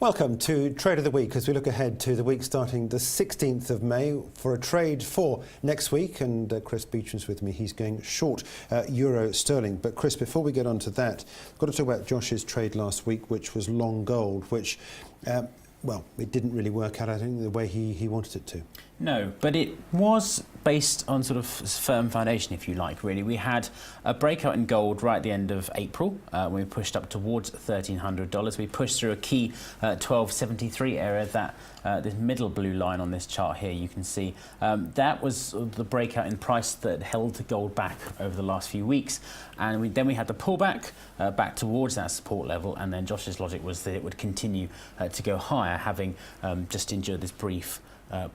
Welcome to Trade of the Week as we look ahead to the week starting the 16th of May for a trade for next week. And Chris Beauchamp's with me. He's going short euro sterling. But Chris, before we get on to that, I've got to talk about Josh's trade last week, which was long gold, which, well, it didn't really work out, I think, the way he wanted it to. No, but it was based on sort of firm foundation, if you like, really. We had a breakout in gold right at the end of April when we pushed up towards $1,300. We pushed through a key 1273 area, that this middle blue line on this chart here, you can see. That was the breakout in price that held the gold back over the last few weeks. And then we had the pullback back towards that support level, and then Josh's logic was that it would continue to go higher, having just endured this brief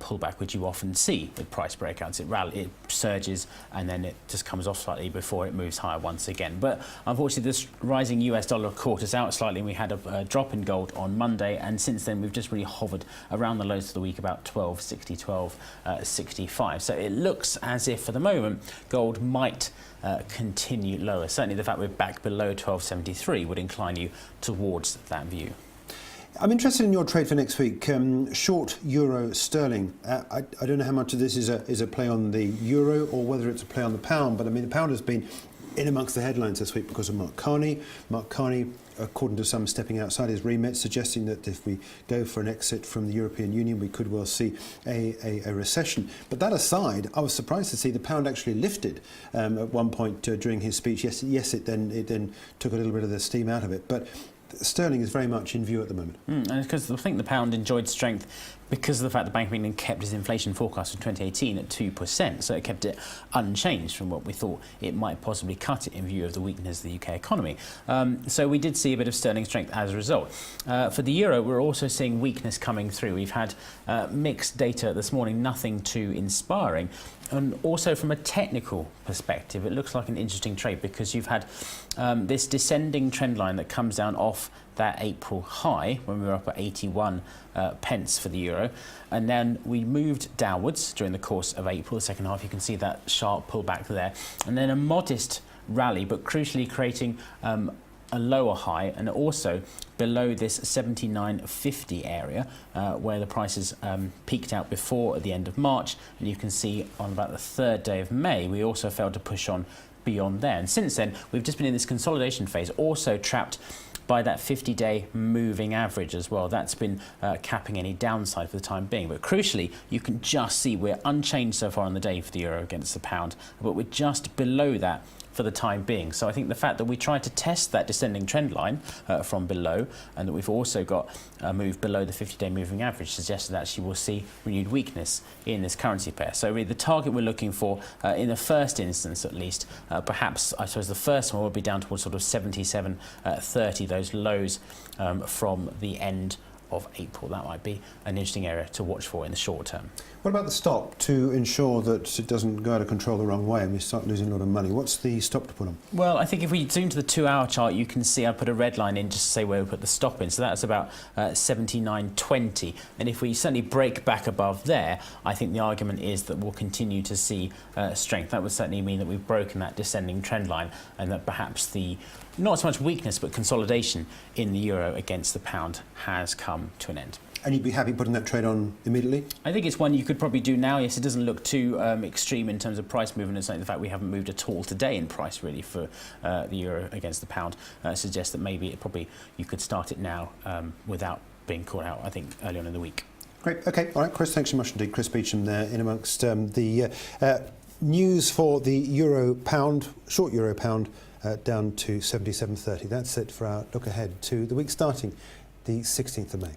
pullback, which you often see with price breakouts. It surges and then it just comes off slightly before it moves higher once again. But unfortunately, this rising US dollar caught us out slightly, and we had a drop in gold on Monday, and since then we've just really hovered around the lows of the week, about 1260, 1265. So it looks as if for the moment gold might continue lower. Certainly the fact we're back below 1273 would incline you towards that view. I'm interested in your trade for next week. Short euro sterling. I don't know how much of this is a play on the euro or whether it's a play on the pound, but I mean the pound has been in amongst the headlines this week because of Mark Carney. Mark Carney, according to some, stepping outside his remit, suggesting that if we go for an exit from the European Union, we could well see a recession. But that aside, I was surprised to see the pound actually lifted at one point during his speech. Yes, it then took a little bit of the steam out of it, but sterling is very much in view at the moment. And because I think the pound enjoyed strength because of the fact the Bank of England kept its inflation forecast for 2018 at 2%, so it kept it unchanged from what we thought it might possibly cut it in view of the weakness of the UK economy. So we did see a bit of sterling strength as a result. For the euro, we're also seeing weakness coming through. We've had mixed data this morning, nothing too inspiring. And also from a technical perspective, it looks like an interesting trade because you've had this descending trend line that comes down off that April high when we were up at 81 pence for the euro, and then we moved downwards during the course of April. The second half, you can see that sharp pullback there, and then a modest rally, but crucially creating a lower high, and also below this 79.50 area where the prices peaked out before at the end of March. And you can see on about the third day of May we also failed to push on beyond there, and since then we've just been in this consolidation phase, also trapped by that 50-day moving average as well. That's been capping any downside for the time being. But crucially, you can just see we're unchanged so far on the day for the euro against the pound, but we're just below that for the time being. So I think the fact that we tried to test that descending trend line from below, and that we've also got a move below the 50-day moving average, suggests that actually we'll see renewed weakness in this currency pair. So really the target we're looking for in the first instance at least, perhaps I suppose the first one will be down towards sort of 77.30, those lows from the end of April. That might be an interesting area to watch for in the short term. What about the stop to ensure that it doesn't go out of control the wrong way and we start losing a lot of money? What's the stop to put on? Well, I think if we zoom to the 2-hour chart, you can see I put a red line in just to say where we put the stop in. So that's about 79.20. And if we certainly break back above there, I think the argument is that we'll continue to see strength. That would certainly mean that we've broken that descending trend line, and that perhaps the not so much weakness but consolidation in the euro against the pound has come to an end. And you'd be happy putting that trade on immediately? I think it's one you could probably do now. Yes, it doesn't look too extreme in terms of price movement, and certainly the fact we haven't moved at all today in price really for the euro against the pound suggests that maybe you could start it now without being caught out, I think, early on in the week. Great. OK. All right, Chris, thanks so much indeed. Chris Beauchamp there in amongst the news for the euro-pound, short euro-pound, down to 77.30. That's it for our look ahead to the week starting the 16th of May.